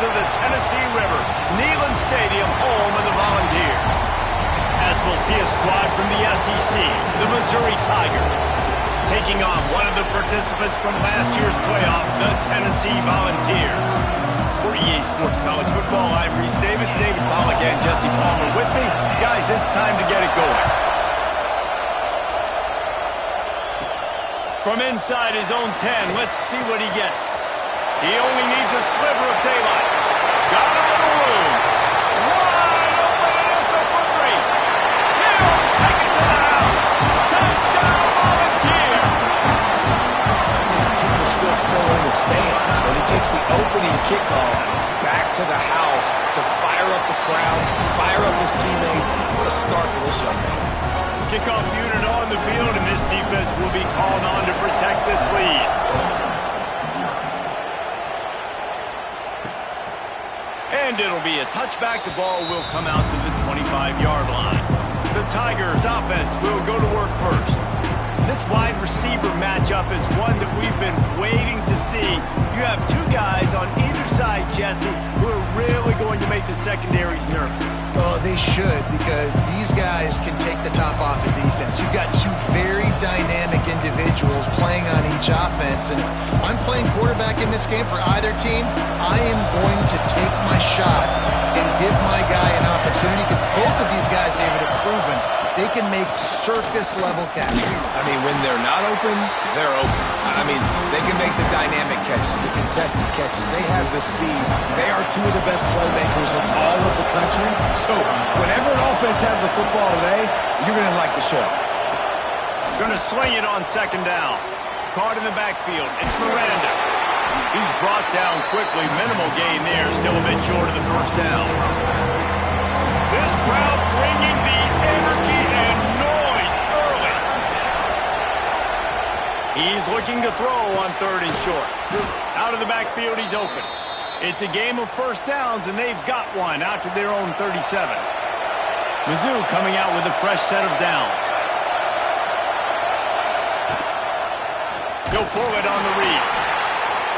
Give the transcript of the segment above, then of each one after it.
of the Tennessee River, Neyland Stadium, home of the Volunteers. As we'll see a squad from the SEC, the Missouri Tigers, taking on one of the participants from last year's playoff, the Tennessee Volunteers. For EA Sports College Football, I'm Reese Davis, David Pollack, and Jesse Palmer with me. Guys, it's time to get it going. From inside his own 10, let's see what he gets. He only needs a sliver of daylight. Got a little room. Wide open, and it's a foot race. He'll take it to the house. Touchdown, Volunteer. People still fill in the stands, and he takes the opening kickoff back to the house to fire up the crowd, fire up his teammates. What a start for this young man. Kickoff unit on the field, and this defense will be called on to protect this lead. And it'll be a touchback. The ball will come out to the 25-yard line. The Tigers offense will go to work first. This wide receiver matchup is one that we've been waiting to see. You have two guys on either side, Jesse, who are really going to make the secondaries nervous. Oh, they should, because these guys can take the top off the defense. You've got two very dynamic individuals playing on each offense, and I'm playing quarterback in this game for either team. I am going to take my shots and give my guy an opportunity, because both of these guys, David, have proven they can make circus-level catches. I mean, when they're not open, they're open. I mean, they can make the dynamic catches, the contested catches. They have the speed. They are two of the best playmakers in all of the country. So whenever an offense has the football today, you're going to like the show. Going to swing it on second down. Caught in the backfield. It's Miranda. He's brought down quickly. Minimal gain there. Still a bit short of the first down. This crowd bringing the energy and noise early. He's looking to throw on third and short. Out of the backfield, he's open. It's a game of first downs, and they've got one out to their own 37. Mizzou coming out with a fresh set of downs. He'll pull it on the read.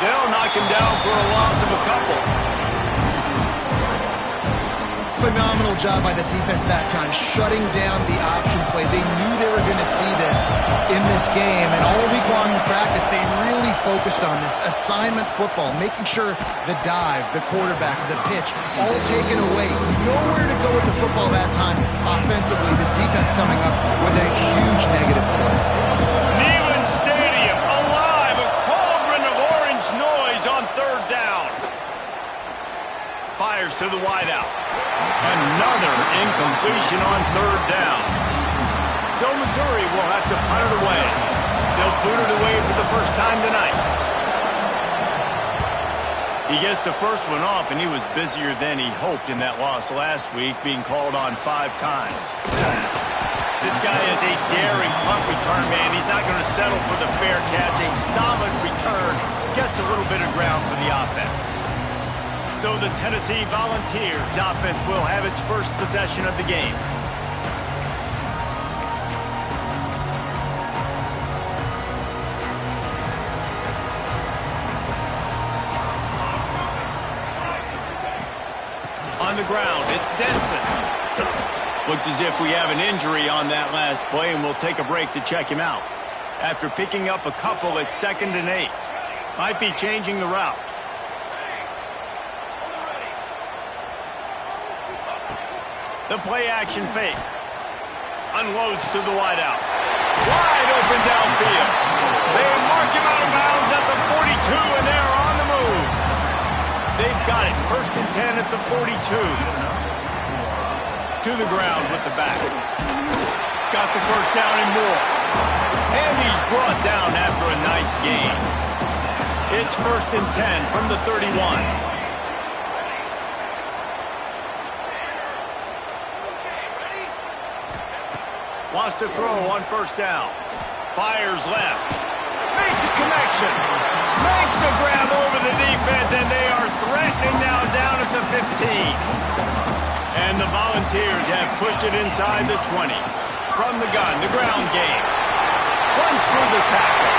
They'll knock him down for a loss of a couple. Phenomenal job by the defense that time, shutting down the option play. They knew they were going to see this in this game, and all week long in practice, they really focused on this assignment football, making sure the dive, the quarterback, the pitch, all taken away. Nowhere to go with the football that time offensively. The defense coming up with a huge negative play. Neyland Stadium alive, a cauldron of orange noise on third down. Fires to the wideout. Another incompletion on third down. So Missouri will have to punt it away. They'll boot it away for the first time tonight. He gets the first one off, and he was busier than he hoped in that loss last week, being called on 5 times. This guy is a daring punt return man. He's not going to settle for the fair catch. A solid return gets a little bit of ground for the offense. So the Tennessee Volunteers offense will have its first possession of the game. On the ground, it's Denson. Looks as if we have an injury on that last play, and we'll take a break to check him out. After picking up a couple at 2nd and 8. Might be changing the route. The play-action fake. Unloads to the wideout. Wide open downfield. They mark him out of bounds at the 42, and they're on the move. They've got it. 1st and 10 at the 42. To the ground with the back. Got the first down and more. And he's brought down after a nice gain. It's 1st and 10 from the 31. Wants to throw on first down. Fires left. Makes a connection. Makes a grab over the defense, and they are threatening now down at the 15. And the Volunteers have pushed it inside the 20. From the gun, the ground game. Runs through the tackle.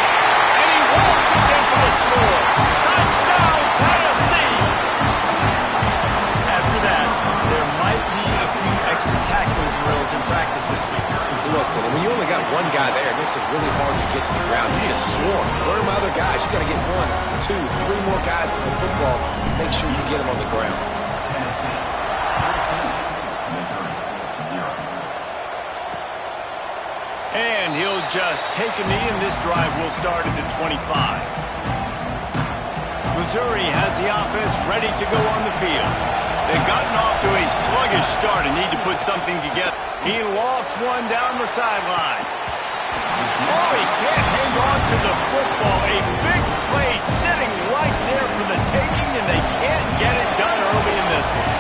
And he waltzes in for the score. Touchdown, Tennessee! one guy there. It makes it really hard to get to the ground. You need a swarm. Where are my other guys? You got to get 1, 2, 3 more guys to the football. Make sure you get them on the ground. And he'll just take a knee, and this drive will start at the 25. Missouri has the offense ready to go on the field. They've gotten off to a sluggish start and need to put something together. He lofts one down the sideline. Oh, he can't hang on to the football. A big play sitting right there for the taking, and they can't get it done early in this one.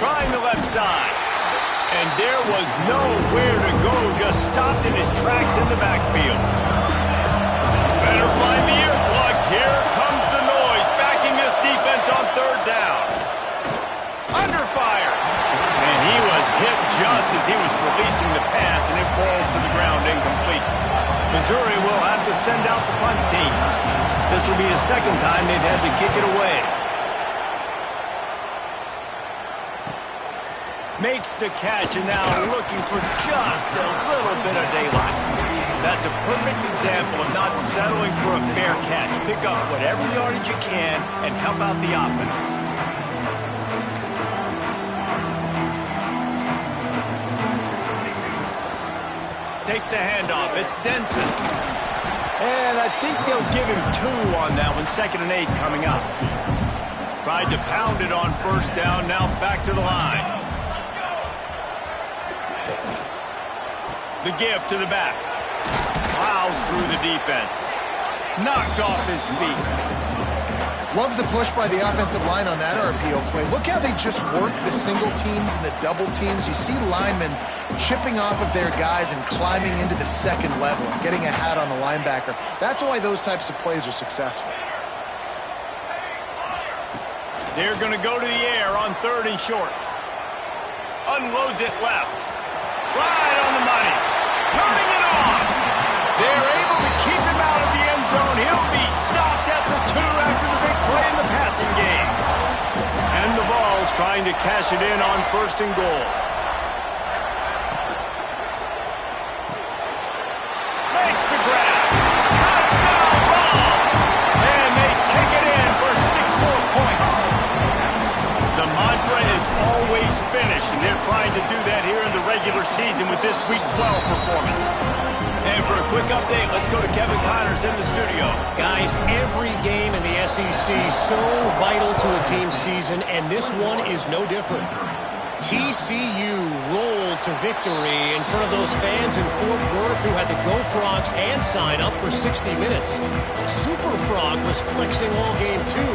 Trying the left side. And there was nowhere to go, just stopped in his tracks in the backfield. Better find the earplugs. Here comes the noise, backing this defense on third down. Under fire. And he was hit just as he was releasing the pass, and it falls to the ground incomplete. Missouri will have to send out the punt team. This will be the second time they've had to kick it away. Makes the catch, and now looking for just a little bit of daylight. That's a perfect example of not settling for a fair catch. Pick up whatever yardage you can and help out the offense. Takes the handoff. It's Denson. And I think they'll give him 2 on that one. 2nd and 8 coming up. Tried to pound it on first down. Now back to the line. The give to the back. Plows through the defense. Knocked off his feet. Love the push by the offensive line on that RPO play. Look how they just work the single teams and the double teams. You see linemen chipping off of their guys and climbing into the second level and getting a hat on the linebacker. That's why those types of plays are successful. They're going to go to the air on 3rd and short. Unloads it left. Right on the money. Turning it on. They're able to keep him out of the end zone. He'll be stopped at the 2 after the big play in the passing game. And the Vols trying to cash it in on 1st and goal. Makes the grab. Touchdown Vols. And they take it in for 6 more points. The mantra is always finish, and they're trying to do that here in the regular season with this Week 12 performance. And for a quick update, let's go to Kevin Connors in the studio. Guys, every game in the SEC so vital to a team's season, and this one is no different. TCU rolled to victory in front of those fans in Fort Worth who had the Go Frogs hand sign up for 60 minutes. Super Frog was flexing all game too,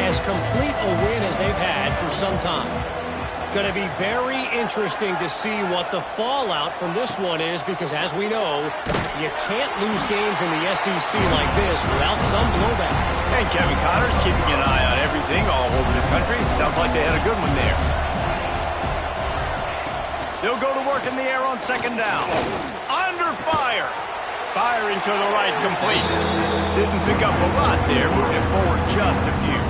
as complete a win as they've had for some time. Going to be very interesting to see what the fallout from this one is, because as we know, you can't lose games in the SEC like this without some blowback. And Kevin Connors keeping an eye on everything all over the country. Sounds like they had a good one there. They'll go to work in the air on 2nd down. Under fire. Firing to the right, complete. Didn't pick up a lot there, moving it forward just a few.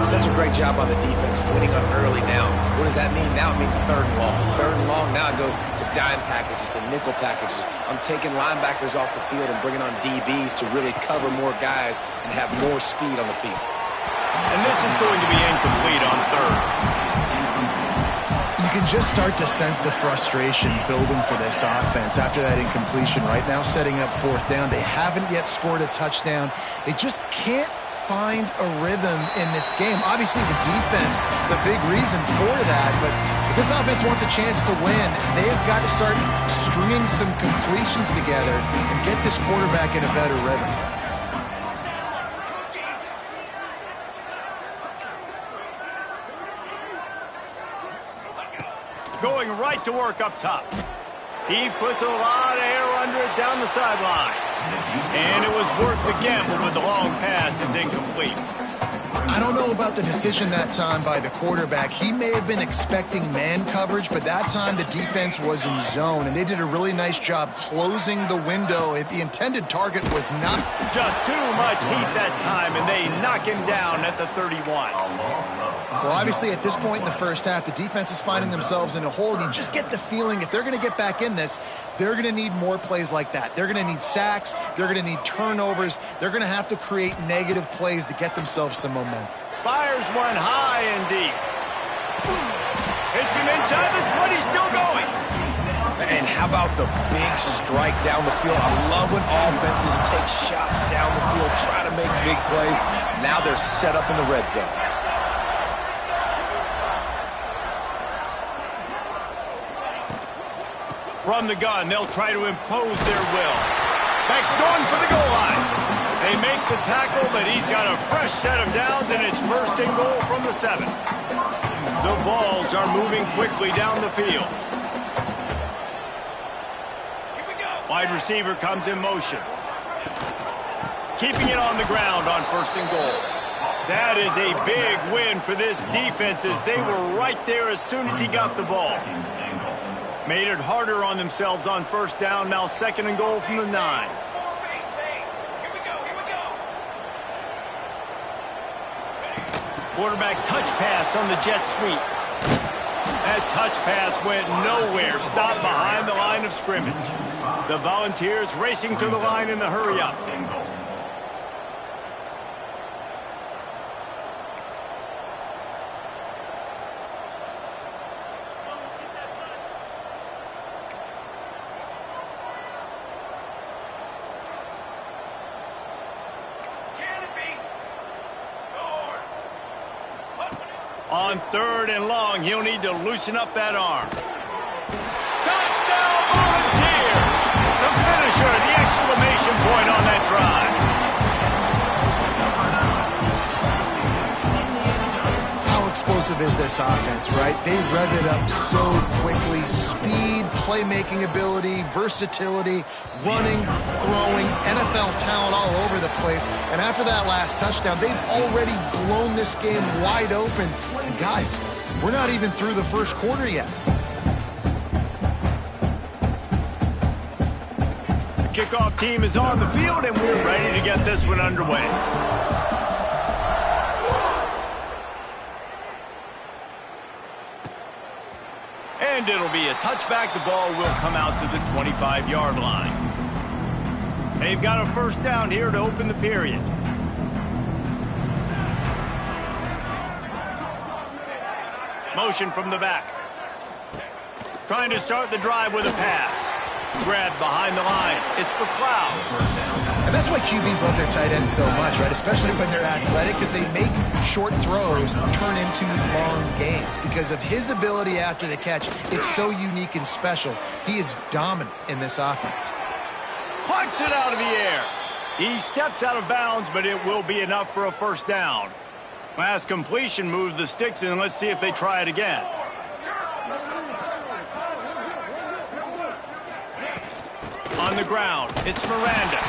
Such a great job on the defense, winning on early downs. What does that mean? Now it means 3rd and long. 3rd and long, now I go to dime packages, to nickel packages. I'm taking linebackers off the field and bringing on DBs to really cover more guys and have more speed on the field. And this is going to be incomplete on 3rd. You can just start to sense the frustration building for this offense after that incompletion. Right now, setting up 4th down. They haven't yet scored a touchdown. They just can't find a rhythm in this game. Obviously, the defense, the big reason for that, but if this offense wants a chance to win, they've got to start stringing some completions together and get this quarterback in a better rhythm. Going right to work up top. He puts a lot of air under it down the sideline. And it was worth the gamble, but the long pass is incomplete. I don't know about the decision that time by the quarterback. He may have been expecting man coverage, but that time the defense was in zone, and they did a really nice job closing the window. The intended target was not. Just too much heat that time, and they knock him down at the 31. Well, obviously, at this point in the first half, the defense is finding themselves in a hole. You just get the feeling if they're going to get back in this, they're going to need more plays like that. They're going to need sacks. They're going to need turnovers. They're going to have to create negative plays to get themselves some momentum. Fires one high and deep. Hits him inside the 20, still going. And how about the big strike down the field? I love when offenses take shots down the field, try to make big plays. Now they're set up in the red zone. From the gun, they'll try to impose their will. Back's going for the goal line. They make the tackle, but he's got a fresh set of downs, and it's first and goal from the 7. The Vols are moving quickly down the field. Wide receiver comes in motion. Keeping it on the ground on first and goal. That is a big win for this defense as they were right there as soon as he got the ball. Made it harder on themselves on first down. Now second and goal from the 9. Quarterback touch pass on the jet sweep. That touch pass went nowhere. Stopped behind the line of scrimmage. The Volunteers racing to the line in a hurry-up. On third and long, he'll need to loosen up that arm. Touchdown, Volunteer! The finisher, the exclamation point on that drive. How explosive is this offense, right? They rev it up so quickly. Speed, playmaking ability, versatility, running, throwing, NFL talent all over the place. And after that last touchdown, they've already blown this game wide open. And guys, we're not even through the first quarter yet. The kickoff team is on the field, and we're ready to get this one underway. And it'll be a touchback. The ball will come out to the 25-yard line. They've got a first down here to open the period. Motion from the back. Trying to start the drive with a pass. Grabbed behind the line. It's McLeod. And that's why QBs love their tight ends so much, right? Especially when they're athletic, because they make short throws turn into long gains. Because of his ability after the catch, it's so unique and special. He is dominant in this offense. Punts it out of the air. He steps out of bounds, but it will be enough for a first down. Last completion moves the sticks in. Let's see if they try it again. On the ground, it's Miranda.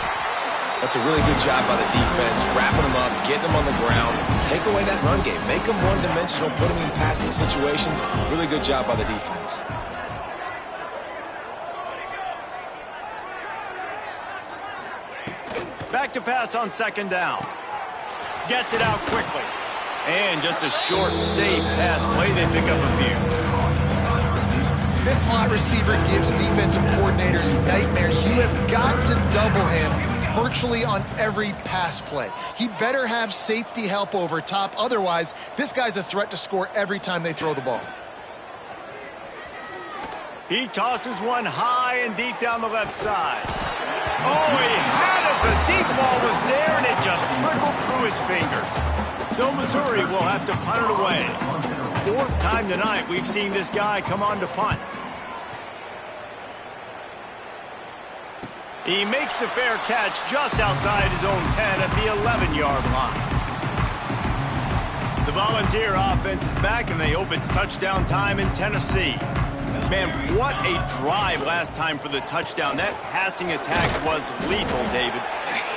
That's a really good job by the defense, wrapping them up, getting them on the ground. Take away that run game. Make them one-dimensional, put them in passing situations. Really good job by the defense. Back to pass on second down. Gets it out quickly. And just a short, safe pass play. They pick up a few. This slot receiver gives defensive coordinators nightmares. You have got to double him virtually on every pass play. He better have safety help over top. Otherwise, this guy's a threat to score every time they throw the ball. He tosses one high and deep down the left side. Oh, he had it. The deep ball was there, and it just trickled through his fingers. So Missouri will have to punt it away. Fourth time tonight we've seen this guy come on to punt. He makes the fair catch just outside his own 10 at the 11-yard line. The Volunteer offense is back, and they hope it's touchdown time in Tennessee. Man, what a drive last time for the touchdown. That passing attack was lethal, David.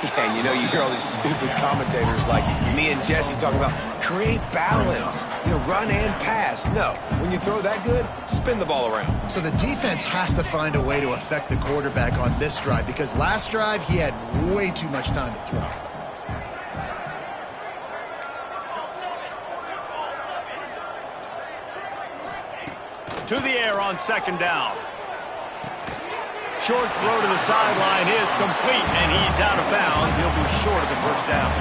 Yeah, and you know, you hear all these stupid commentators like me and Jesse talking about create balance, you know, run and pass. No, when you throw that good, spin the ball around. So the defense has to find a way to affect the quarterback on this drive because last drive he had way too much time to throw. To the air on second down. Short throw to the sideline is complete, and he's out of bounds. He'll be short of the first down.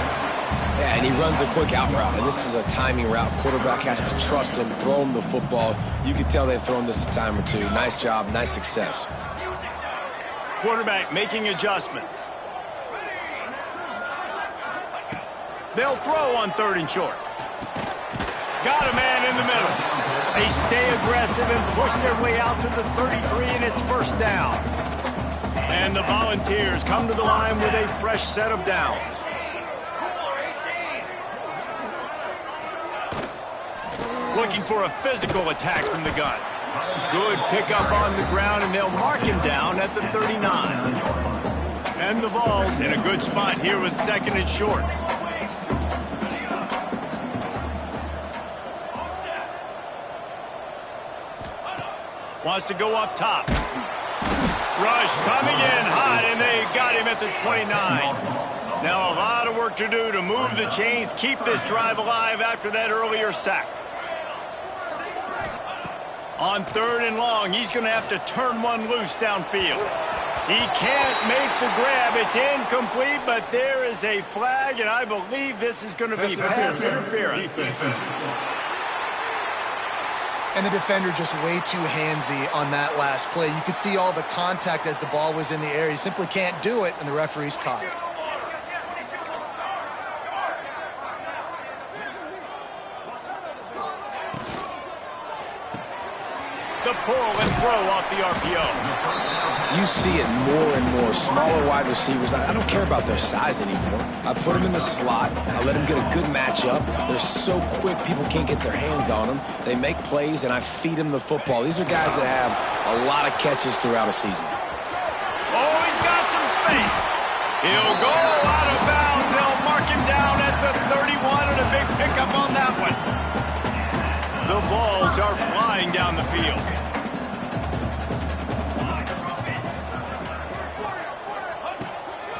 Yeah, and he runs a quick out route, and this is a timing route. Quarterback has to trust him, throw him the football. You can tell they've thrown this a time or two. Nice job, nice success. Quarterback making adjustments. They'll throw on third and short. Got a man in the middle. They stay aggressive and push their way out to the 33, and it's first down. And the Volunteers come to the line with a fresh set of downs. Looking for a physical attack from the gun. Good pickup on the ground, and they'll mark him down at the 39. And the Vols in a good spot here with second and short. Wants to go up top. Rush coming in hot, and they got him at the 29. Now a lot of work to do to move the chains, keep this drive alive after that earlier sack. On third and long, he's going to have to turn one loose downfield. He can't make the grab. It's incomplete, but there is a flag, and I believe this is going to be pass interference. And the defender just way too handsy on that last play. You could see all the contact as the ball was in the air. He simply can't do it, and the referee's caught it. The pull and throw off the RPO. You see it more and more. Smaller wide receivers, I don't care about their size anymore. I put them in the slot. I let them get a good matchup. They're so quick, people can't get their hands on them. They make plays, and I feed them the football. These are guys that have a lot of catches throughout a season. Oh, he's got some space. He'll go out of bounds. They'll mark him down at the 31, and a big pickup on that one. The Vols are flying down the field.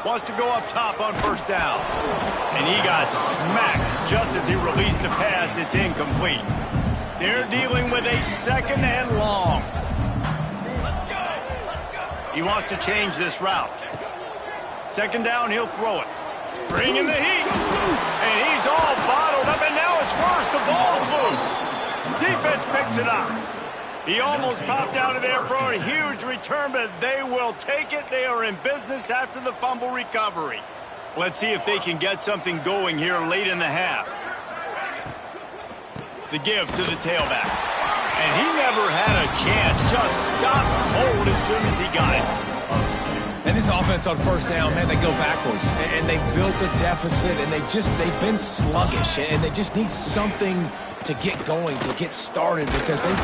Wants to go up top on first down. And he got smacked just as he released the pass. It's incomplete. They're dealing with a second and long. He wants to change this route. Second down, he'll throw it. Bringing the heat. And he's all bottled up, and now it's worse. The ball's loose. Defense picks it up. He almost popped out of there for a huge return, but they will take it. They are in business after the fumble recovery. Let's see if they can get something going here late in the half. The give to the tailback. And he never had a chance. Just stopped cold as soon as he got it. And this offense on first down, man, they go backwards. And they built a deficit, and they've been sluggish. And they just need something to get going, to get started, because they...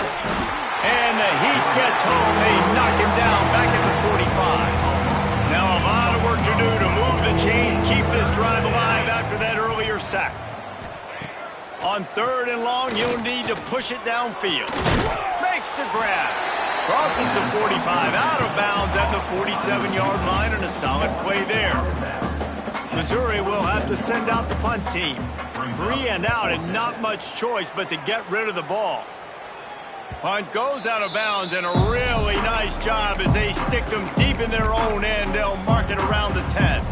And the heat gets home. They knock him down back at the 45. Now a lot of work to do to move the chains, keep this drive alive after that earlier sack. On third and long, you'll need to push it downfield. Makes the grab. Crosses the 45, out of bounds at the 47-yard line, and a solid play there. Missouri will have to send out the punt team. 3 and out, and not much choice but to get rid of the ball. Punt goes out of bounds, and a really nice job as they stick them deep in their own end. They'll mark it around the 10.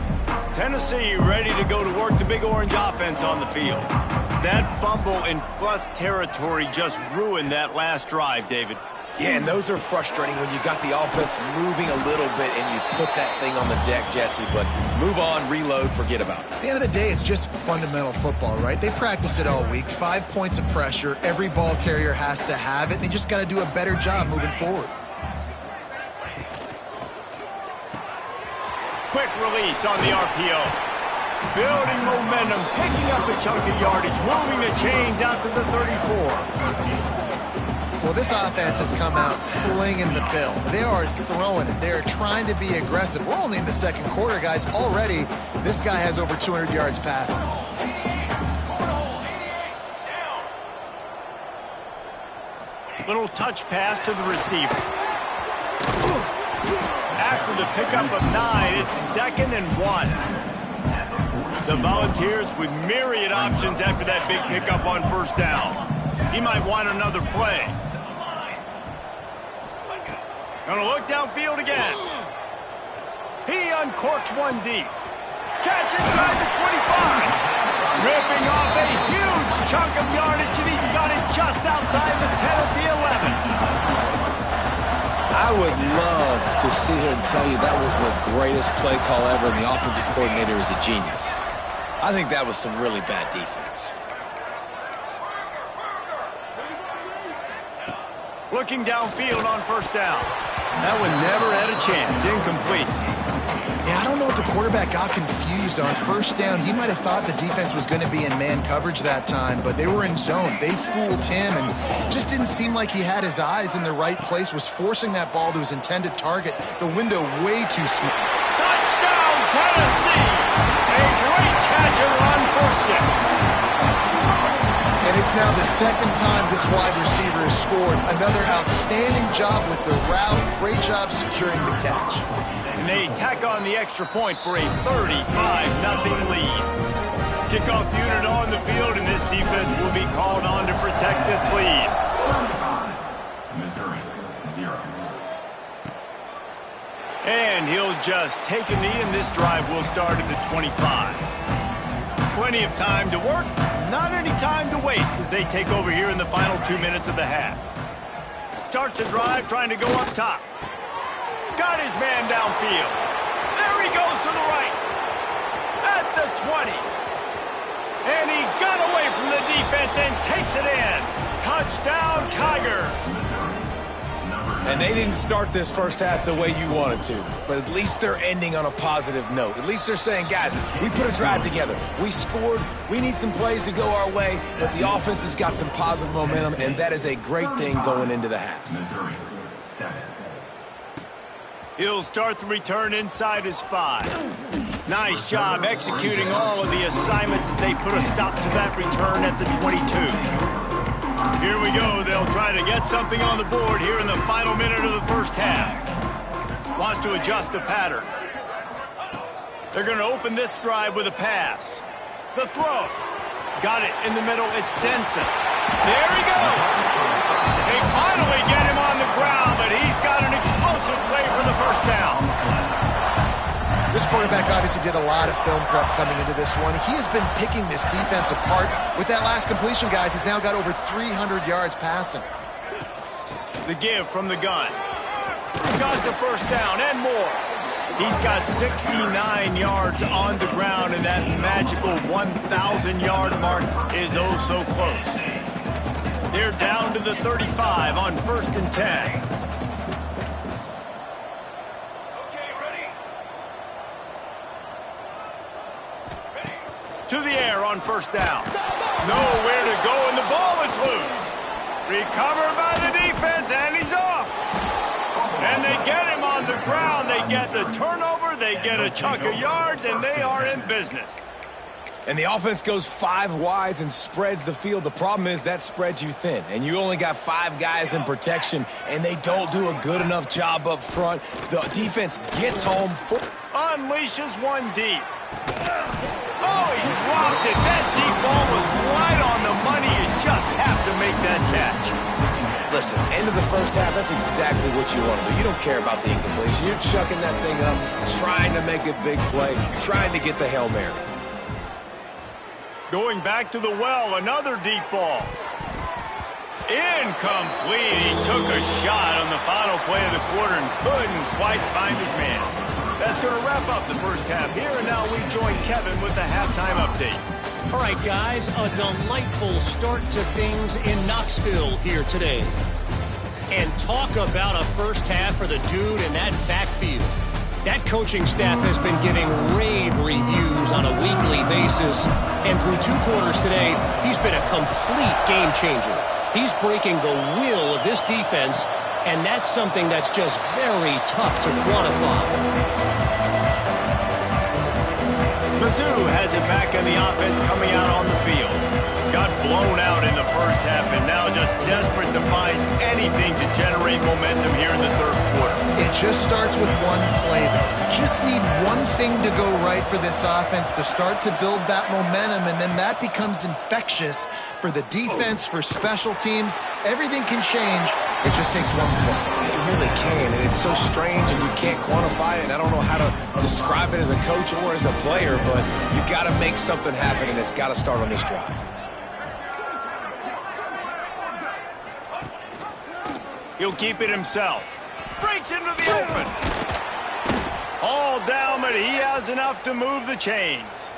Tennessee ready to go to work the Big Orange offense on the field. That fumble in plus territory just ruined that last drive, David. Yeah, and those are frustrating when you got the offense moving a little bit and you put that thing on the deck, Jesse. But move on, reload, forget about it. At the end of the day, it's just fundamental football, right? They practice it all week. 5 points of pressure. Every ball carrier has to have it. They just got to do a better job moving forward. Quick release on the RPO. Building momentum, picking up a chunk of yardage, moving the chains out to the 34. Well, this offense has come out slinging the bill. They are throwing it. They are trying to be aggressive. We're only in the second quarter, guys. Already, this guy has over 200 yards passing. Little touch pass to the receiver. After the pickup of 9, it's 2nd and 1. The Volunteers with myriad options after that big pickup on first down. He might want another play. Gonna look downfield again. He uncorks one deep. Catch inside the 25. Ripping off a huge chunk of yardage, and he's got it just outside the 10 at the 11. I would love to sit here and tell you that was the greatest play call ever, and the offensive coordinator is a genius. I think that was some really bad defense. Looking downfield on first down. That one never had a chance. Incomplete. Yeah, I don't know if the quarterback got confused on first down. He might have thought the defense was going to be in man coverage that time, but they were in zone. They fooled him and just didn't seem like he had his eyes in the right place, was forcing that ball to his intended target. The window way too small. Touchdown, Tennessee! A great catch and run for 6. And it's now the second time this wide receiver has scored. Another outstanding job with the route. Great job securing the catch. And they tack on the extra point for a 35-0 lead. Kickoff unit on the field, and this defense will be called on to protect this lead. Missouri, 0. And he'll just take a knee, and this drive will start at the 25. Plenty of time to work, not any time to waste as they take over here in the final 2 minutes of the half. Starts the drive trying to go up top. Got his man downfield. There he goes to the right. At the 20. And he got away from the defense and takes it in. Touchdown, Tigers. And they didn't start this first half the way you wanted to, but at least they're ending on a positive note. At least they're saying, guys, we put a drive together. We scored. We need some plays to go our way, but the offense has got some positive momentum, and that is a great thing going into the half. Missouri, 7. He'll start the return inside his 5. Nice job executing all of the assignments as they put a stop to that return at the 22. Here we go. They'll try to get something on the board here in the final minute of the first half. Wants to adjust the pattern. They're going to open this drive with a pass. The throw. Got it in the middle. It's Denson. There he goes. They finally get him on the ground, but he's got an explosive play for the first down. This quarterback obviously did a lot of film prep coming into this one. He has been picking this defense apart. With that last completion, guys, he's now got over 300 yards passing. The give from the gun. Got the first down and more. He's got 69 yards on the ground, and that magical 1,000-yard mark is oh so close. They're down to the 35 on 1st and 10. To the air on first down. Nowhere to go, and the ball is loose. Recovered by the defense, and he's off. And they get him on the ground. They get the turnover. They get a chunk of yards, and they are in business. And the offense goes 5 wides and spreads the field. The problem is that spreads you thin, and you only got 5 guys in protection, and they don't do a good enough job up front. The defense gets home. Unleashes one deep. Oh, he dropped it. That deep ball was right on the money. You just have to make that catch. Listen, end of the first half, that's exactly what you want to do. You don't care about the incompletion. You're chucking that thing up, trying to make a big play, trying to get the Hail Mary. Going back to the well, another deep ball. Incomplete. He took a shot on the final play of the quarter and couldn't quite find his man. That's going to wrap up the first half here, and now we join Kevin with the halftime update. All right, guys, a delightful start to things in Knoxville here today. And talk about a first half for the dude in that backfield. That coaching staff has been giving rave reviews on a weekly basis, and through 2 quarters today, he's been a complete game changer. He's breaking the will of this defense, and that's something that's just very tough to quantify. Mizzou has it back in the offense coming out on the field. Got blown out in the first half and now just desperate to find anything to generate momentum here in the third quarter. It just starts with one play, though. You just need one thing to go right for this offense to start to build that momentum, and then that becomes infectious for the defense, for special teams. Everything can change. It just takes one play. It really can, and it's so strange, and you can't quantify it, and I don't know how to describe it as a coach or as a player, but you got to make something happen, and it's got to start on this drive. He'll keep it himself. Breaks into the open. All down, but he has enough to move the chains.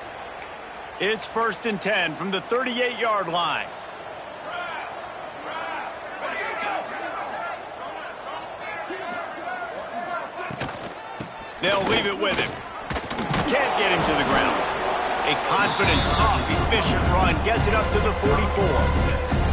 It's 1st and 10 from the 38-yard line. They'll leave it with him. Can't get him to the ground. A confident, tough, efficient run gets it up to the 44.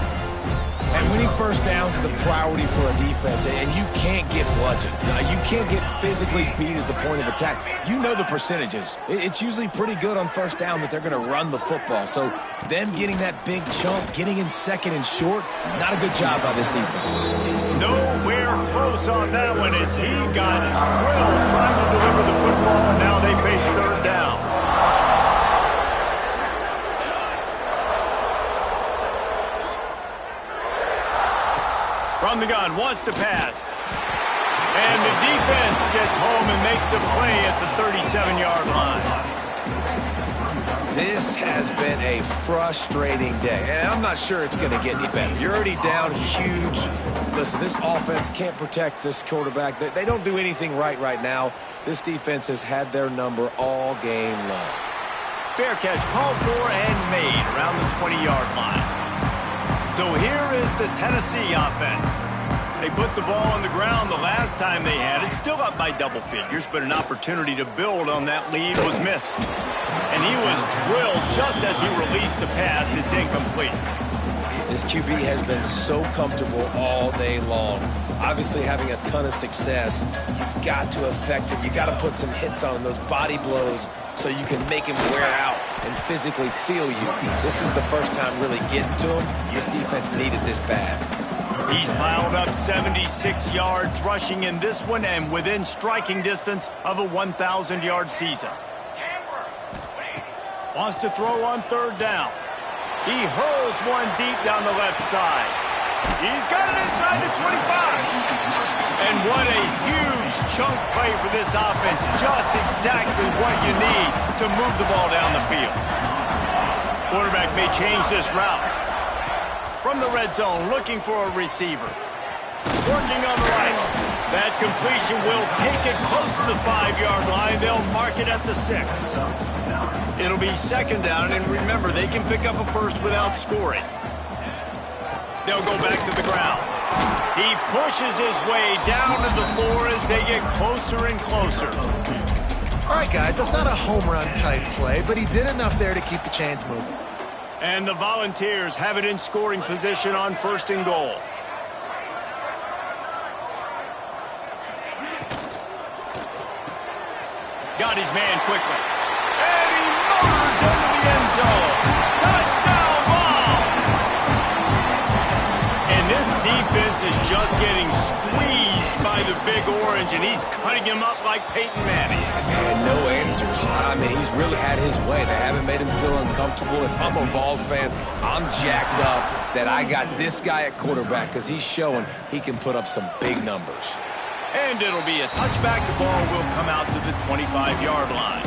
And winning first downs is a priority for a defense, and you can't get bludgeoned. You can't get physically beat at the point of attack. You know the percentages. It's usually pretty good on first down that they're going to run the football. So them getting that big chunk, getting in second and short, not a good job by this defense. Nowhere close on that one as he got drilled trying to deliver the football, and now they face third down. From the gun, wants to pass. And the defense gets home and makes a play at the 37-yard line. This has been a frustrating day, and I'm not sure it's going to get any better. You're already down huge. Listen, this offense can't protect this quarterback. They don't do anything right now. This defense has had their number all game long. Fair catch called for and made around the 20-yard line. So here is the Tennessee offense. They put the ball on the ground the last time they had it. Still up by double figures, but an opportunity to build on that lead was missed. And he was drilled just as he released the pass. It's incomplete. This QB has been so comfortable all day long. Obviously having a ton of success. You've got to affect him. You've got to put some hits on him, those body blows, so you can make him wear out and physically feel you. This is the first time really getting to him. This defense needed this bad. He's piled up 76 yards rushing in this one and within striking distance of a 1,000-yard season. Wants to throw on third down. He hurls one deep down the left side. He's got it inside the 25. And what a huge chunk play for this offense. Just exactly what you need to move the ball down the field. Quarterback may change this route. From the red zone, looking for a receiver. Working on the right. That completion will take it close to the 5-yard line. They'll mark it at the 6. It'll be second down, and remember, they can pick up a first without scoring. They'll go back to the ground. He pushes his way down to the floor as they get closer and closer. All right, guys, that's not a home run type play, but he did enough there to keep the chains moving. And the Volunteers have it in scoring position on 1st and goal. Got his man quickly. And he motors into the end zone. Touchdown ball! And this defense is just getting squeezed by the Big Orange, and he's cutting him up like Peyton Manning. And no answers. I mean, he's really had his way. They haven't made him feel uncomfortable. If I'm a Vols fan, I'm jacked up that I got this guy at quarterback because he's showing he can put up some big numbers. And it'll be a touchback. The ball will come out to the 25-yard line.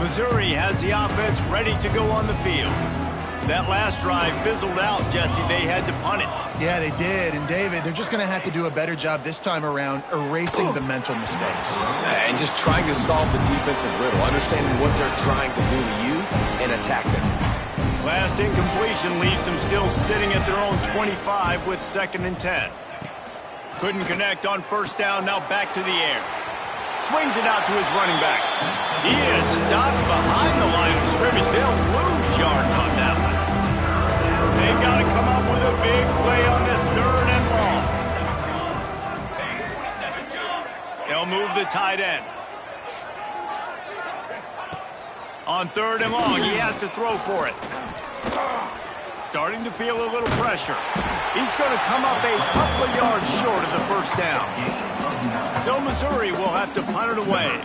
Missouri has the offense ready to go on the field. That last drive fizzled out, Jesse. They had to punt it. Yeah, they did. And, David, they're just going to have to do a better job this time around erasing the mental mistakes. And just trying to solve the defensive riddle, understanding what they're trying to do to you and attack them. Last incompletion leaves them still sitting at their own 25 with 2nd and 10. Couldn't connect on first down, now back to the air. Swings it out to his running back. He is stopped behind the line of scrimmage. They'll lose yards on that one. They've got to come up with a big the tight end. On 3rd and long, he has to throw for it. Starting to feel a little pressure. He's going to come up a couple of yards short of the first down. So Missouri will have to punt it away.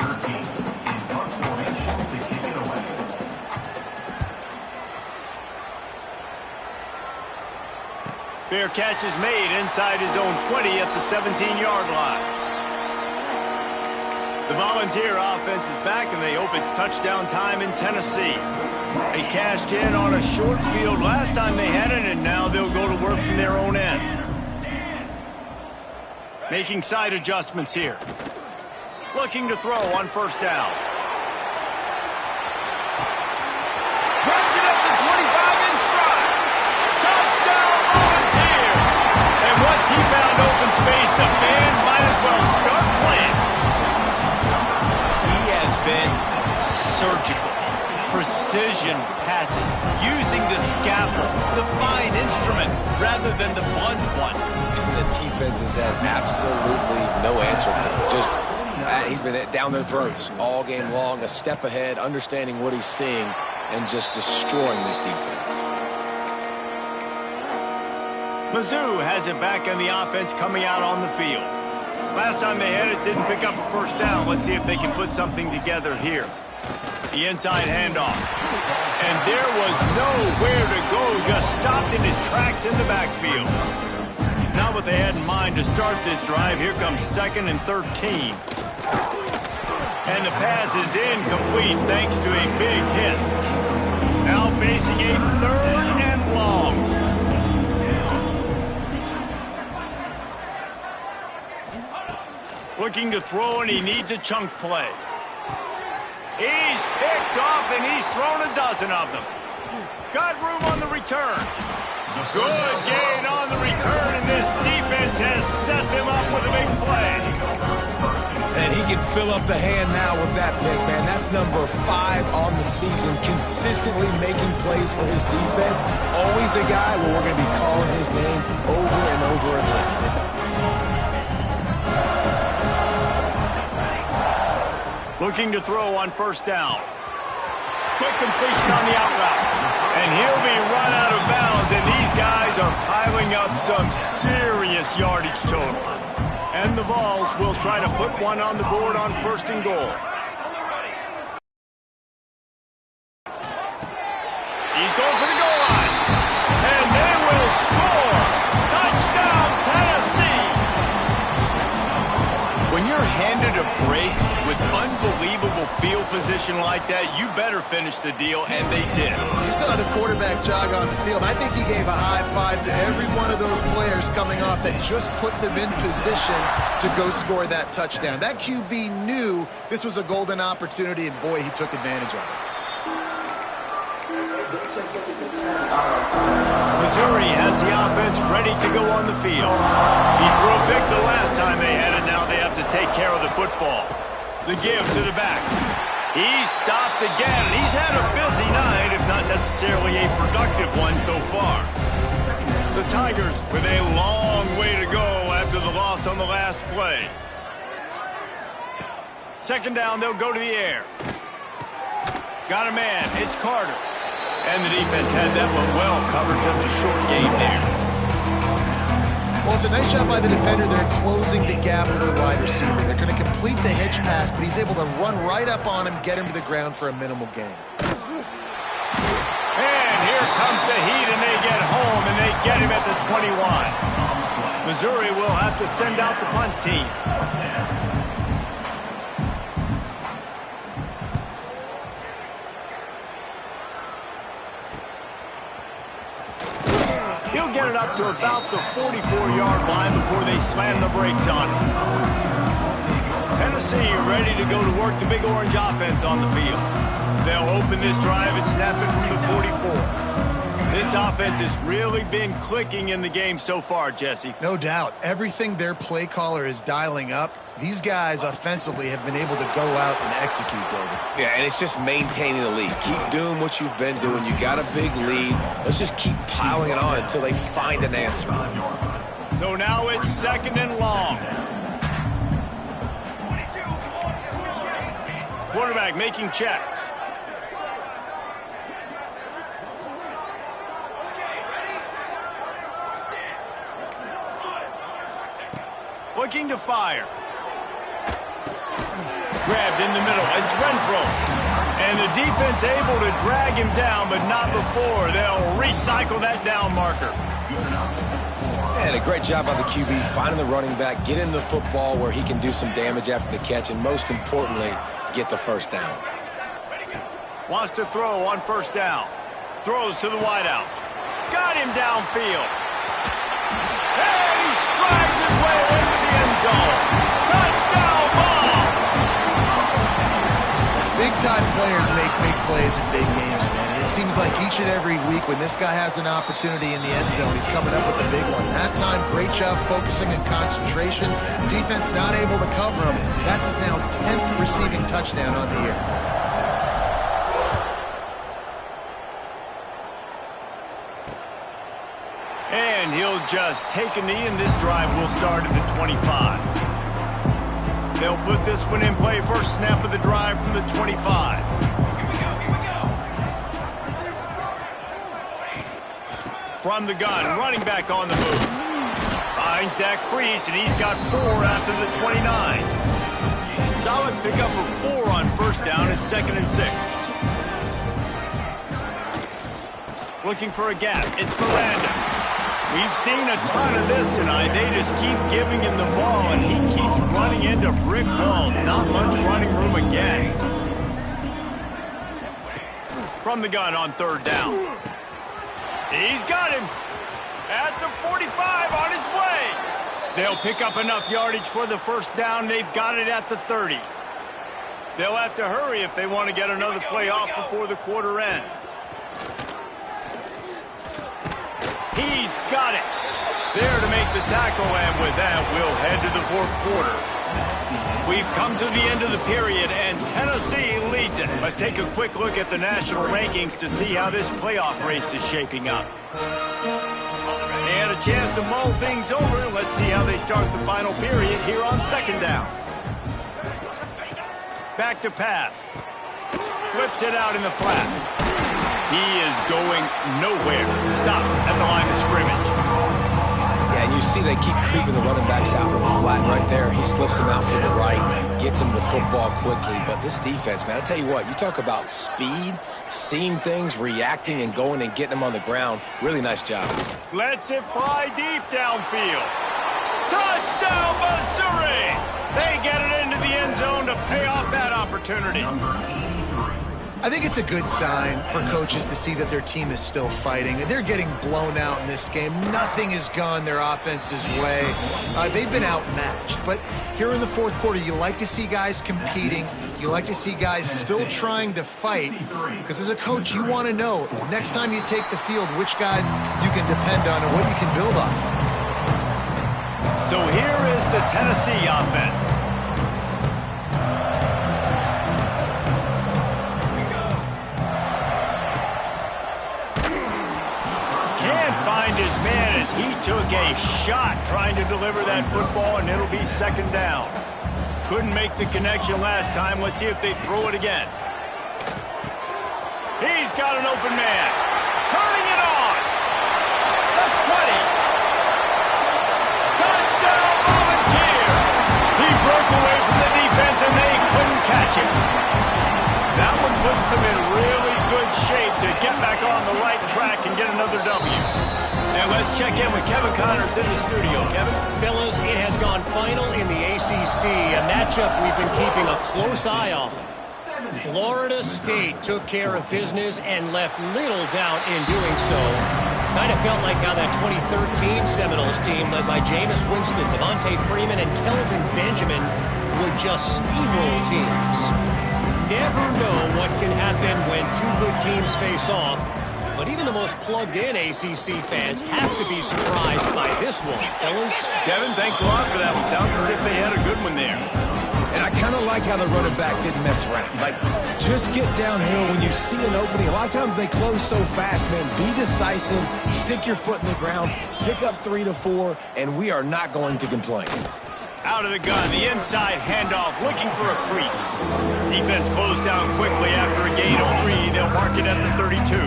Fair catch is made inside his own 20 at the 17-yard line. The Volunteer offense is back, and they hope it's touchdown time in Tennessee. They cashed in on a short field last time they had it, and now they'll go to work from their own end. Making side adjustments here. Looking to throw on 1st down. Grabs it at the 25 in stride. Touchdown, Volunteer! And once he found open space, the band might as well start playing. He has been surgical. Precision passes, using the scalpel, the fine instrument, rather than the blunt one. And the defense has had absolutely no answer for him. Just, he's been down their throats all game long, a step ahead, understanding what he's seeing, and just destroying this defense. Mizzou has it back on the offense coming out on the field. Last time they had it, didn't pick up a 1st down. Let's see if they can put something together here. The inside handoff. And there was nowhere to go, just stopped in his tracks in the backfield. Not what they had in mind to start this drive. Here comes 2nd and 13. And the pass is incomplete thanks to a big hit. Now facing a 3rd and long. Looking to throw, and he needs a chunk play. He's picked off, and he's thrown a dozen of them. Got room on the return. Good gain on the return, and this defense has set them up with a big play. And he can fill up the hand now with that pick, man. That's number 5 on the season, consistently making plays for his defense. Always a guy where we're going to be calling his name over and over again. Looking to throw on 1st down. Quick completion on the out route. And he'll be run out of bounds, and these guys are piling up some serious yardage totals. And the Vols will try to put one on the board on 1st and goal. He's going for the goal line. And they will score. Touchdown, Tennessee. When you're handed a break with unbelievable field position like that, you better finish the deal, and they did. You saw the quarterback jog on the field. I think he gave a high five to every one of those players coming off that just put them in position to go score that touchdown. That QB knew this was a golden opportunity, and boy, he took advantage of it. Missouri has the offense ready to go on the field. He threw a pick the last time they had it. Now they have to take care of the football. The give to the back. He's stopped again. He's had a busy night, if not necessarily a productive one so far. The Tigers with a long way to go after the loss on the last play. 2nd down, they'll go to the air. Got a man. It's Carter. And the defense had that one well covered. Just a short game there. Well, it's a nice job by the defender. They're closing the gap with the wide receiver. They're going to complete the hitch pass, but he's able to run right up on him, get him to the ground for a minimal gain. And here comes the heat, and they get home, and they get him at the 21. Missouri will have to send out the punt team. He'll get it up to about the 44-yard line before they slam the brakes on him. Tennessee ready to go to work the Big Orange offense on the field. They'll open this drive and snap it from the 44. This offense has really been clicking in the game so far, Jesse. No doubt. Everything their play caller is dialing up, these guys offensively have been able to go out and execute, David. Yeah, and it's just maintaining the lead. Keep doing what you've been doing. You got a big lead. Let's just keep piling it on until they find an answer. So now it's 2nd and long. Quarterback making checks. Looking to fire. Grabbed in the middle. It's Renfro. And the defense able to drag him down, but not before. They'll recycle that down marker. And a great job by the QB finding the running back, getting the football where he can do some damage after the catch, and most importantly, get the first down. Wants to throw on first down. Throws to the wideout. Got him downfield. And he strides his way into the end zone. Touchdown ball! Big-time players make big plays in big games, man. And it seems like each and every week when this guy has an opportunity in the end zone, he's coming up with a big one. That time, great job focusing and concentration. Defense not able to cover him. That's his now 10th receiving touchdown on the year. And he'll just take a knee, and this drive will start at the 25. They'll put this one in play. First snap of the drive from the 25. From the gun, running back on the move. Finds that crease, and he's got 4 after the 29. Solid pickup of 4 on first down. It's 2nd and 6. Looking for a gap. It's Miranda. We've seen a ton of this tonight. They just keep giving him the ball, and he keeps running into brick walls. Not much running room again. From the gun on 3rd down. He's got him at the 45 on his way. They'll pick up enough yardage for the first down. They've got it at the 30. They'll have to hurry if they want to get another play off before the quarter ends. He's got it. There to make the tackle, and with that, we'll head to the 4th quarter. We've come to the end of the period, and Tennessee leads it. Let's take a quick look at the national rankings to see how this playoff race is shaping up. They had a chance to mull things over. Let's see how they start the final period here on 2nd down. Back to pass. Flips it out in the flat. He is going nowhere. Stop at the line of scrimmage. Yeah, and you see they keep creeping the running backs out in the flat right there. He slips them out to the right, gets him the football quickly. But this defense, man, I tell you what, you talk about speed, seeing things, reacting, and going and getting them on the ground. Really nice job. Lets it fly deep downfield. Touchdown, Missouri! They get it into the end zone to pay off that opportunity. I think it's a good sign for coaches to see that their team is still fighting. They're getting blown out in this game. Nothing has gone their offense's way. They've been outmatched. But here in the 4th quarter, you like to see guys competing. You like to see guys still trying to fight. Because as a coach, you want to know, next time you take the field, which guys you can depend on and what you can build off of. So here is the Tennessee offense. Can't find his man as he took a shot trying to deliver that football, and it'll be 2nd down. Couldn't make the connection last time. Let's see if they throw it again. He's got an open man. Turning it on. The 20. Touchdown, Volunteer. He broke away from the defense, and they couldn't catch him. That one puts them in really good shape to get back on the right track and get another W. And let's check in with Kevin Connors in the studio. Kevin? Fellas, it has gone final in the ACC, a matchup we've been keeping a close eye on. Florida State took care of business and left little doubt in doing so. Kind of felt like how that 2013 Seminoles team led by Jameis Winston, Devontae Freeman, and Kelvin Benjamin would just steamroll teams. Never know what can happen when 2 good teams face off, but even the most plugged-in ACC fans have to be surprised by this one, fellas. Kevin, thanks a lot for that one. Sounds as if they had a good one there. And I kind of like how the running back didn't mess around. Like, just get downhill when you see an opening. A lot of times they close so fast, man. Be decisive, stick your foot in the ground, pick up 3 to 4, and we are not going to complain. Out of the gun, the inside handoff, looking for a crease. Defense closed down quickly after a gain of 3. They'll mark it at the 32.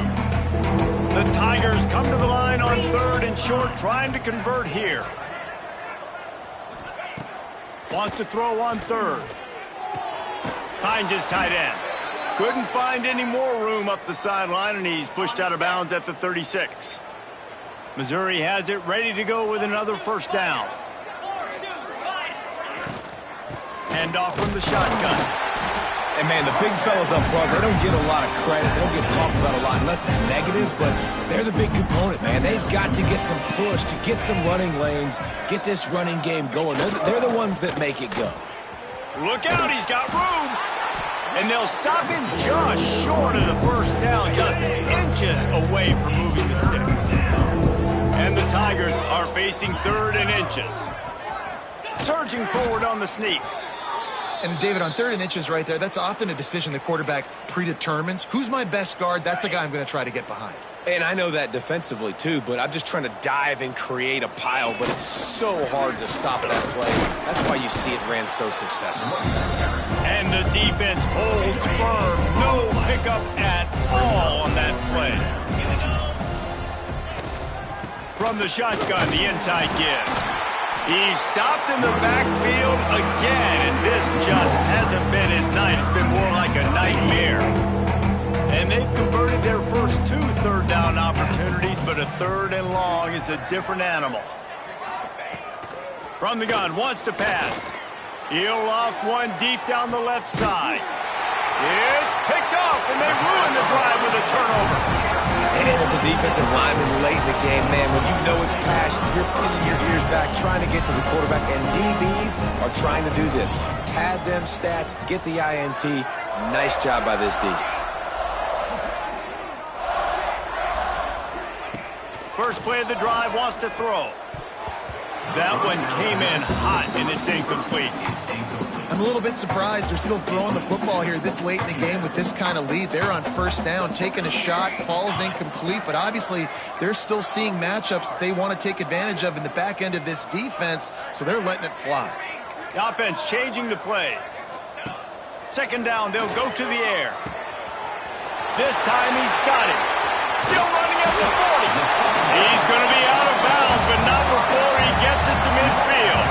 The Tigers come to the line on 3rd and short, trying to convert here. Wants to throw on 3rd. Finds his tight end. Couldn't find any more room up the sideline, and he's pushed out of bounds at the 36. Missouri has it ready to go with another first down. Handoff from the shotgun. And, man, the big fellas up front, they don't get a lot of credit. They don't get talked about a lot unless it's negative, but they're the big component, man. They've got to get some push, to get some running lanes, get this running game going. They're the ones that make it go. Look out, he's got room. And they'll stop him just short of the first down, just inches away from moving the sticks. And the Tigers are facing 3rd and inches. Surging forward on the sneak. And, David, on 3rd and inches right there, that's often a decision the quarterback predetermines. Who's my best guard? That's the guy I'm going to try to get behind. And I know that defensively, too, but I'm just trying to dive and create a pile, but it's so hard to stop that play. That's why you see it ran so successful. And the defense holds firm. No pickup at all on that play. From the shotgun, the inside give. He's stopped in the backfield again, and this just hasn't been his night. It's been more like a nightmare. And they've converted their first 2 third down opportunities, but a 3rd and long is a different animal. From the gun, wants to pass. He'll loft one deep down the left side. It's picked off, and they ruin the drive with a turnover. And as a defensive lineman late in the game, man, when you know it's passion, you're pinning your ears back, trying to get to the quarterback, and DBs are trying to do this. Pad them stats, get the INT. Nice job by this D. First play of the drive, wants to throw. That one came in hot, and it's incomplete. I'm a little bit surprised they're still throwing the football here this late in the game with this kind of lead. They're on first down, taking a shot, falls incomplete, but obviously they're still seeing matchups that they want to take advantage of in the back end of this defense, so they're letting it fly. The offense changing the play. Second down, they'll go to the air. This time he's got it. Still running at the 40. He's going to be out of bounds, but not before he gets it to midfield.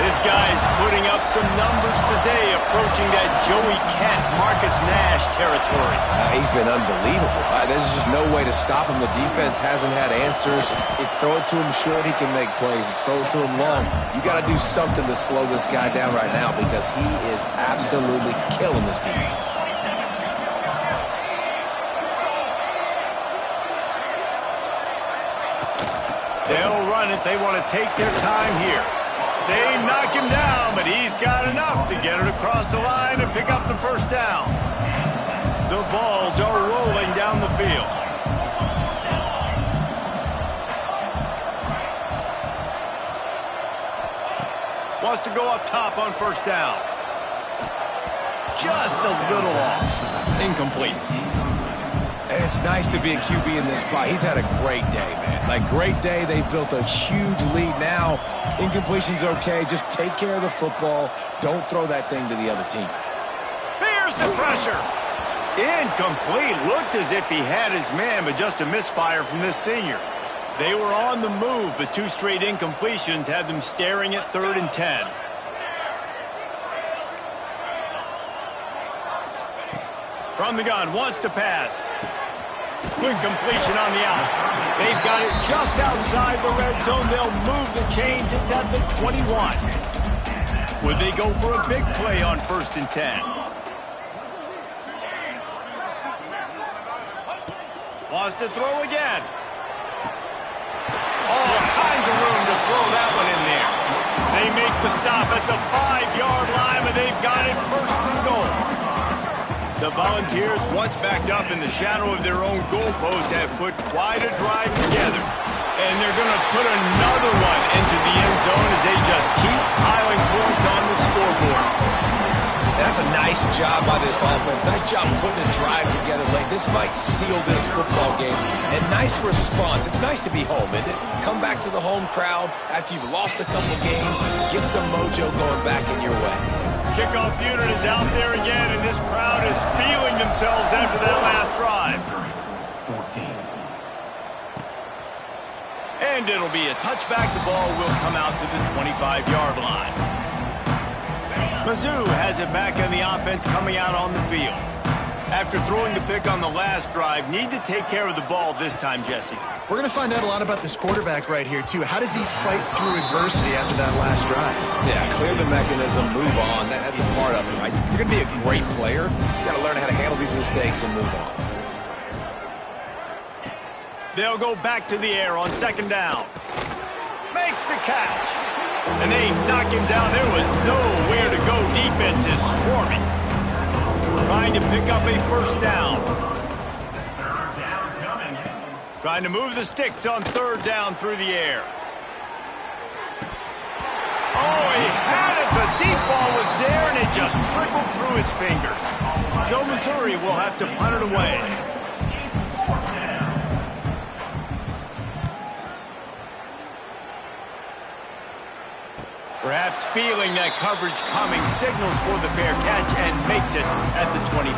This guy's putting up some numbers today, approaching that Joey Kent, Marcus Nash territory. He's been unbelievable. There's just no way to stop him. The defense hasn't had answers. It's throw it to him short, he can make plays. It's throw it to him long. You got to do something to slow this guy down right now because he is absolutely killing this defense. They'll run it. They want to take their time here. They knock him down, but he's got enough to get it across the line and pick up the first down. The balls are rolling down the field. Wants to go up top on first down. Just a little off. Incomplete. And it's nice to be a QB in this spot. He's had a great day, man. Like, great day. They've built a huge lead now. Incompletion's okay. Just take care of the football. Don't throw that thing to the other team. Here's the pressure. Incomplete. Looked as if he had his man, but just a misfire from this senior. They were on the move, but 2 straight incompletions had them staring at 3rd and 10. From the gun, wants to pass. Quick completion on the out. They've got it just outside the red zone. They'll move the chains. It's at the 21. Would they go for a big play on 1st and 10? Wants to throw again. All kinds of room to throw that one in there. They make the stop at the 5-yard line, but they've got it 1st and goal. The Volunteers, once backed up in the shadow of their own goalpost, have put quite a drive together. And they're going to put another one into the end zone as they just keep piling points on the scoreboard. That's a nice job by this offense. Nice job putting a drive together late. This might seal this football game. And nice response. It's nice to be home, isn't it? Come back to the home crowd after you've lost a couple games. Get some mojo going back in your way. Kickoff unit is out there again, and this crowd is feeling themselves after that last drive. 14. And it'll be a touchback. The ball will come out to the 25-yard line. Mizzou has it back on the offense coming out on the field. After throwing the pick on the last drive, need to take care of the ball this time, Jesse. We're going to find out a lot about this quarterback right here, too. How does he fight through adversity after that last drive? Yeah, clear the mechanism, move on. That's a part of it, right? If you're going to be a great player, you got to learn how to handle these mistakes and move on. They'll go back to the air on second down. Makes the catch. And they knock him down. There was nowhere to go. Defense is swarming. Trying to pick up a first down. Trying to move the sticks on third down through the air. Oh, he had it. The deep ball was there, and it just trickled through his fingers. So Missouri will have to punt it away. Perhaps feeling that coverage coming, signals for the fair catch and makes it at the 25.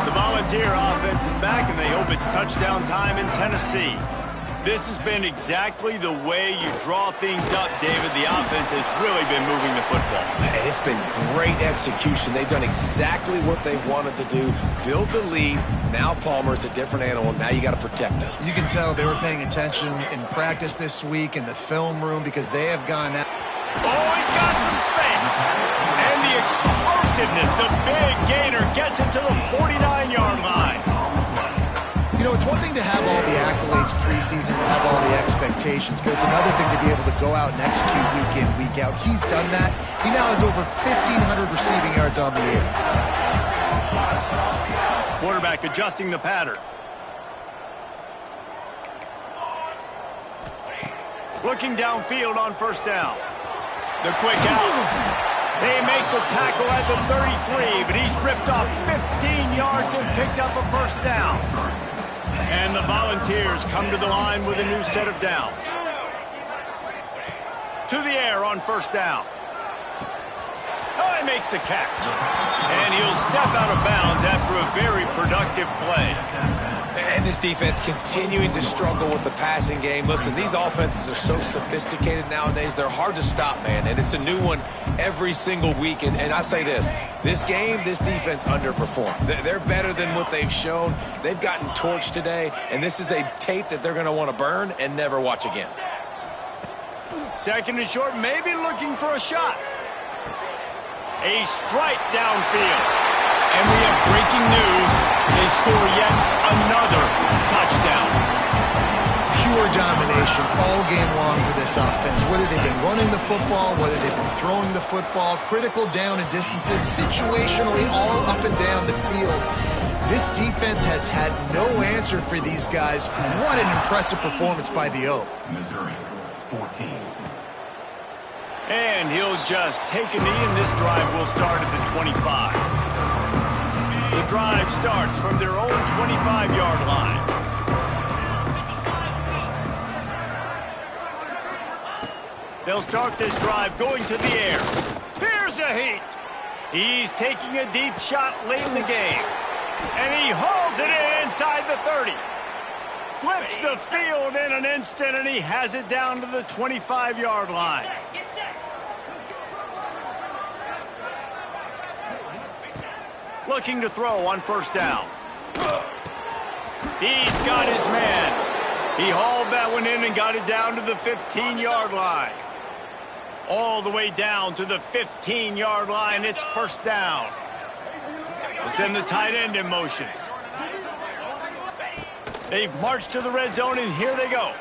The Volunteer offense is back, and they hope it's touchdown time in Tennessee. This has been exactly the way you draw things up, David. The offense has really been moving the football. And it's been great execution. They've done exactly what they've wanted to do. Build the lead. Now Palmer's a different animal. Now you got to protect them. You can tell they were paying attention in practice this week in the film room because they have gone out. Oh, he's got some space. And the explosiveness, the big gainer gets him to the 49-yard line. You know, it's one thing to have all the accolades preseason, to have all the expectations, but it's another thing to be able to go out and execute week in, week out. He's done that. He now has over 1,500 receiving yards on the year. Quarterback adjusting the pattern. Looking downfield on first down. The quick out. They make the tackle at the 33, but he's ripped off 15 yards and picked up a first down. And the Volunteers come to the line with a new set of downs. To the air on first down. Oh, he makes the catch. And he'll step out of bounds after a very productive play. And this defense continuing to struggle with the passing game. Listen, these offenses are so sophisticated nowadays. They're hard to stop, man. And it's a new one every single week. And I say this game, this defense underperformed. They're better than what they've shown. They've gotten torched today. And this is a tape that they're going to want to burn and never watch again. Second and short, maybe looking for a shot. A strike downfield. And we have breaking news. They score yet another touchdown. Pure domination all game long for this offense. Whether they've been running the football, whether they've been throwing the football, critical down and distances, situationally all up and down the field. This defense has had no answer for these guys. What an impressive performance by the O. Missouri, 14. And he'll just take a knee, and this drive will start at the 25. The drive starts from their own 25-yard line. They'll start this drive going to the air. Here's a heat. He's taking a deep shot late in the game. And he hauls it in inside the 30. Flips the field in an instant, and he has it down to the 25-yard line. Looking to throw on first down. He's got his man. He hauled that one in and got it down to the 15-yard line. All the way down to the 15-yard line. It's first down. They'll send the tight end in motion. They've marched to the red zone, and here they go.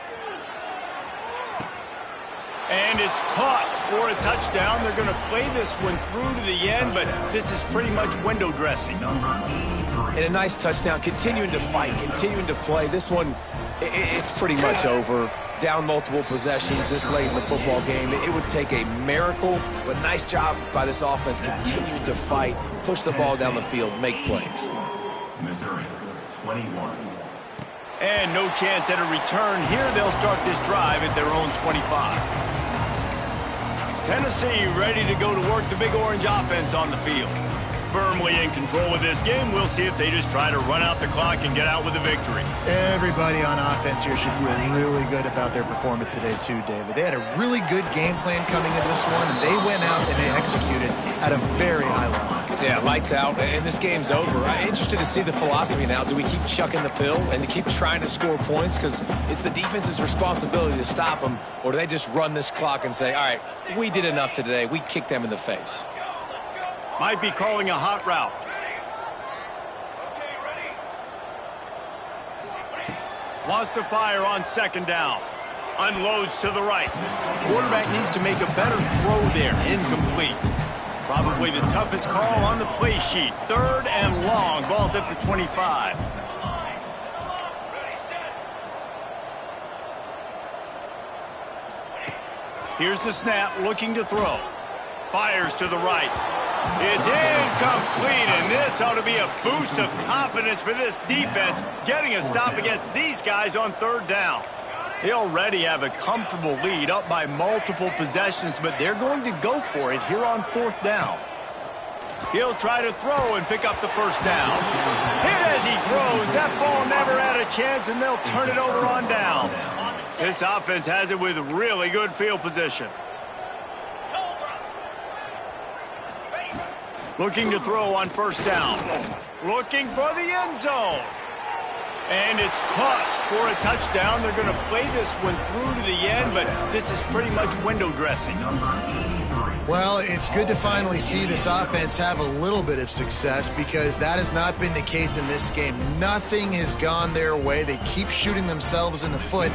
And it's caught for a touchdown. They're going to play this one through to the end, but this is pretty much window dressing. And a nice touchdown, continuing to fight, continuing to play. This one, it's pretty much over. Down multiple possessions this late in the football game. It would take a miracle, but nice job by this offense continuing to fight, push the ball down the field, make plays. Missouri, 21. And no chance at a return here. They'll start this drive at their own 25. Tennessee ready to go to work the Big Orange offense on the field. Firmly in control of this game. We'll see if they just try to run out the clock and get out with a victory. Everybody on offense here should feel really good about their performance today too, David. They had a really good game plan coming into this one, and they went out and they executed at a very high level. Yeah, lights out, and this game's over. I'm interested to see the philosophy now. Do we keep chucking the pill and keep trying to score points because it's the defense's responsibility to stop them, or do they just run this clock and say, all right, we did enough today. We kicked them in the face. Might be calling a hot route. Wants to fire on second down. Unloads to the right. Quarterback needs to make a better throw there. Incomplete. Probably the toughest call on the play sheet. Third and long. Ball's at the 25. Here's the snap, looking to throw. Fires to the right. It's incomplete, and this ought to be a boost of confidence for this defense, getting a stop against these guys on third down. They already have a comfortable lead, up by multiple possessions, but they're going to go for it here on fourth down. He'll try to throw and pick up the first down. Hit as he throws. That ball never had a chance, and they'll turn it over on downs. This offense has it with really good field position. Looking to throw on first down. Looking for the end zone. And it's caught for a touchdown. They're going to play this one through to the end, but this is pretty much window dressing. Well, it's good to finally see this offense have a little bit of success because that has not been the case in this game. Nothing has gone their way. They keep shooting themselves in the foot.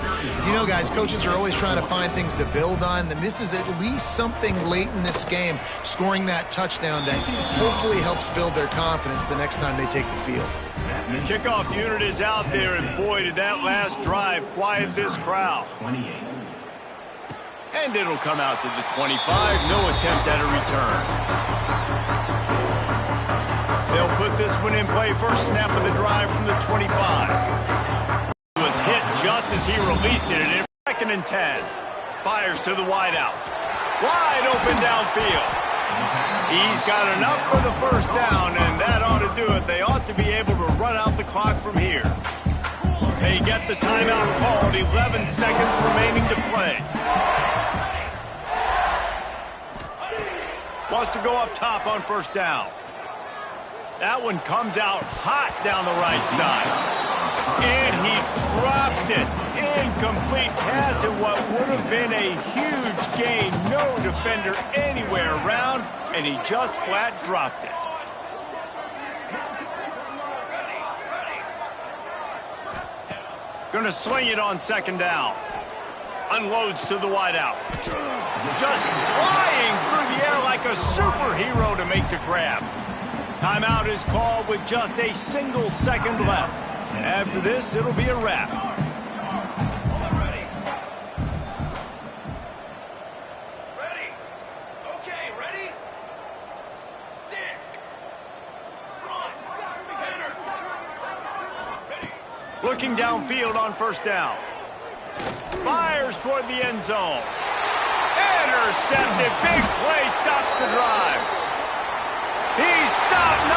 You know, guys, coaches are always trying to find things to build on, and this is at least something late in this game, scoring that touchdown that hopefully helps build their confidence the next time they take the field. The kickoff unit is out there, and boy, did that last drive quiet this crowd. 28. And it'll come out to the 25. No attempt at a return. They'll put this one in play. First snap of the drive from the 25. He was hit just as he released it. And it's 2nd and 10. Fires to the wideout. Wide open downfield. He's got enough for the first down, and that ought to do it. They ought to be able to run out the clock from here. They get the timeout called. 11 seconds remaining to play. Wants to go up top on first down. That one comes out hot down the right side. And he dropped it. Incomplete pass in what would have been a huge gain. No defender anywhere around, and he just flat dropped it. Gonna swing it on second down. Unloads to the wideout. Just flying through the air like a superhero to make the grab. Timeout is called with just a single second left. After this, it'll be a wrap. Ready? Okay, ready? Stick. Run. Ready. Looking downfield on first down. Fires toward the end zone. Intercepted. Big play stops the drive. He stopped not